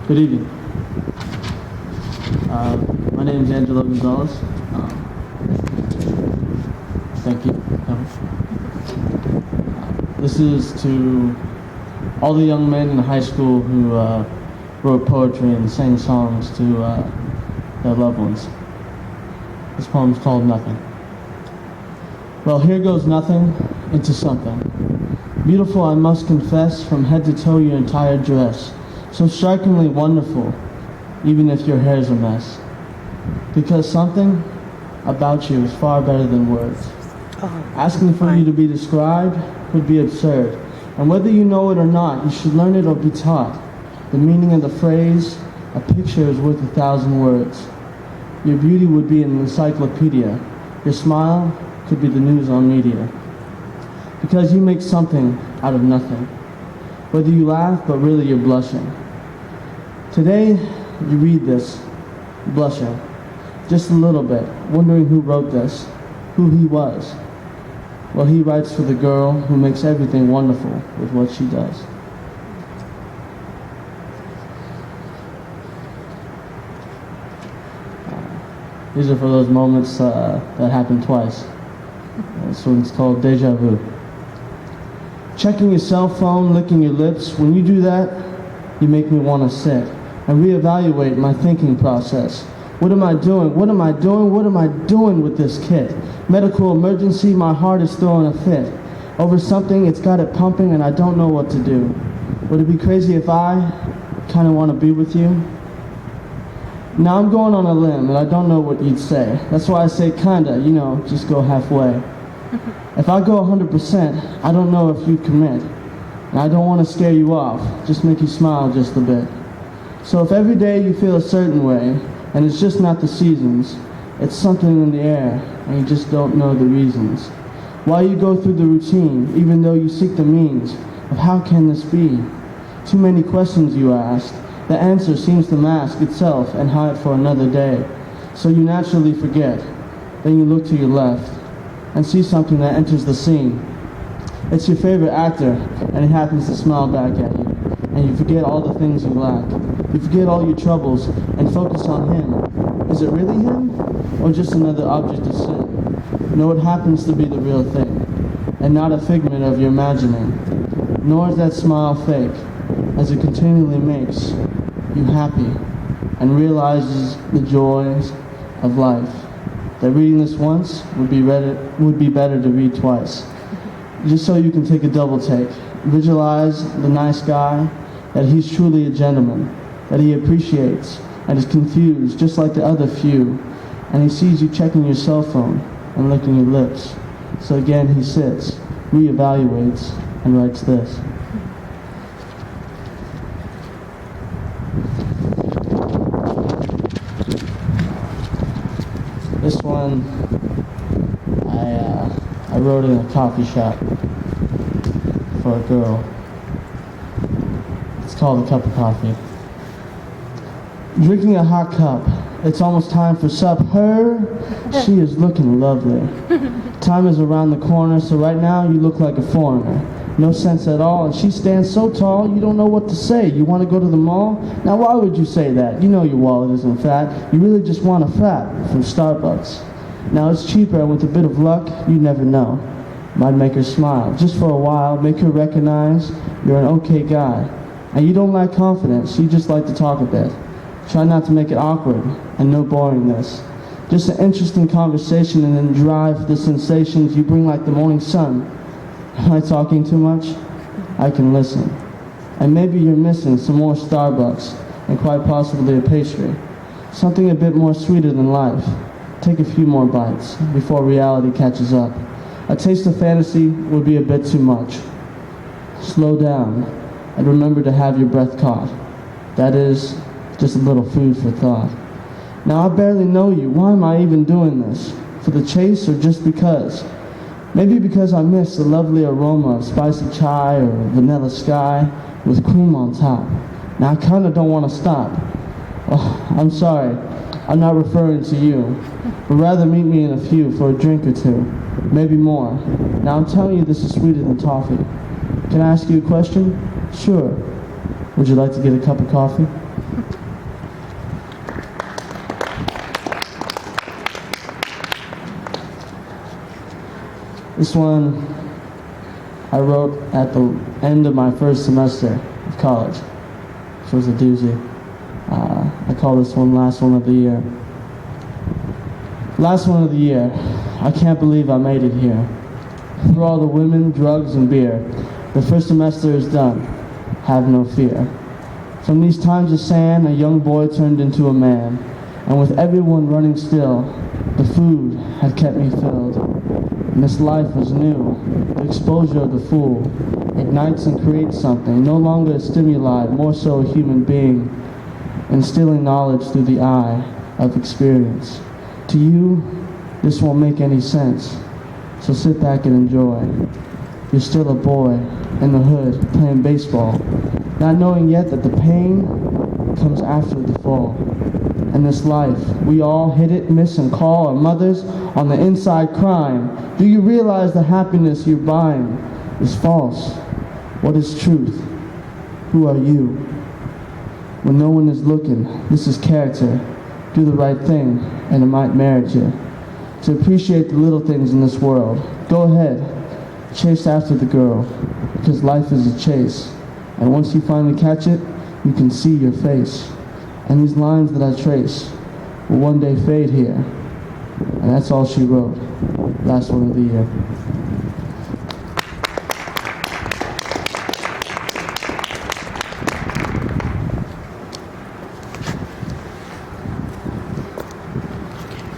Good evening. My name is Angelo Gonzalez. Thank you. This is to all the young men in high school who wrote poetry and sang songs to their loved ones. This poem is called Nothing. Well, here goes nothing into something. Beautiful, I must confess, from head to toe your entire dress. So strikingly wonderful, even if your hair's a mess. Because something about you is far better than words. Asking for you to be described would be absurd. And whether you know it or not, you should learn it or be taught. The meaning of the phrase, a picture is worth 1,000 words. Your beauty would be an encyclopedia. Your smile could be the news on media. Because you make something out of nothing. Whether you laugh, but really you're blushing. Today, you read this, blushing. Just a little bit, wondering who wrote this, who he was. Well, he writes for the girl who makes everything wonderful with what she does. These are for those moments that happen twice. This one's called Deja Vu. Checking your cell phone, licking your lips. When you do that, you make me want to sit and reevaluate my thinking process. What am I doing? What am I doing? What am I doing with this kit? Medical emergency, my heart is throwing a fit. Over something, it's got it pumping and I don't know what to do. Would it be crazy if I kind of want to be with you? Now I'm going on a limb and I don't know what you'd say. That's why I say kinda, just go halfway. If I go 100%, I don't know if you'd commit. And I don't want to scare you off, just make you smile just a bit. So if every day you feel a certain way, and it's just not the seasons, it's something in the air, and you just don't know the reasons. Why you go through the routine, even though you seek the means of how can this be? Too many questions you ask. The answer seems to mask itself and hide for another day. So you naturally forget. Then you look to your left and see something that enters the scene. It's your favorite actor, and he happens to smile back at you. And you forget all the things you lack. You forget all your troubles and focus on him. Is it really him? Or just another object of sin? No, it happens to be the real thing, and not a figment of your imagining. Nor is that smile fake, as it continually makes you happy and realizes the joys of life. That reading this once would be better to read twice. Just so you can take a double take. Visualize the nice guy, that he's truly a gentleman, that he appreciates and is confused just like the other few, and he sees you checking your cell phone and licking your lips. So again he sits, reevaluates, and writes this. This one I wrote in a coffee shop for a girl. It's called A Cup of Coffee. Drinking a hot cup. It's almost time for sup. She is looking lovely. Time is around the corner, so right now you look like a foreigner. No sense at all, and she stands so tall you don't know what to say. You want to go to the mall? Now why would you say that? You know your wallet isn't fat. You really just want a frat from Starbucks. Now it's cheaper, and with a bit of luck, you never know. Might make her smile, just for a while, make her recognize you're an okay guy. And you don't lack confidence, you just like to talk a bit. Try not to make it awkward, and no boringness. Just an interesting conversation, and then drive the sensations you bring like the morning sun. Am I talking too much? I can listen. And maybe you're missing some more Starbucks, and quite possibly a pastry. Something a bit more sweeter than life. Take a few more bites before reality catches up. A taste of fantasy would be a bit too much. Slow down, and remember to have your breath caught. That is, just a little food for thought. Now I barely know you. Why am I even doing this? For the chase or just because? Maybe because I miss the lovely aroma of spicy chai or vanilla sky with cream on top. Now I kinda don't want to stop. Oh, I'm sorry, I'm not referring to you, but rather meet me in a few for a drink or two, maybe more. Now I'm telling you this is sweeter than toffee. Can I ask you a question? Sure. Would you like to get a cup of coffee? This one I wrote at the end of my first semester of college, which was a doozy. I call this one Last One of the Year. Last one of the year. I can't believe I made it here. Through all the women, drugs, and beer, the first semester is done. Have no fear. From these times of sand, a young boy turned into a man, and with everyone running still, the food had kept me filled. And this life was new. The exposure of the fool ignites and creates something, no longer a stimuli, more so a human being, instilling knowledge through the eye of experience. To you, this won't make any sense, so sit back and enjoy. You're still a boy in the hood playing baseball, not knowing yet that the pain comes after the fall. In this life, we all hit it, miss, and call our mothers on the inside crying. Do you realize the happiness you're buying is false? What is truth? Who are you? When no one is looking, this is character. Do the right thing, and it might merit you. To appreciate the little things in this world, go ahead, chase after the girl, because life is a chase. And once you finally catch it, you can see your face. And these lines that I trace will one day fade here. And that's all she wrote. Last one of the year.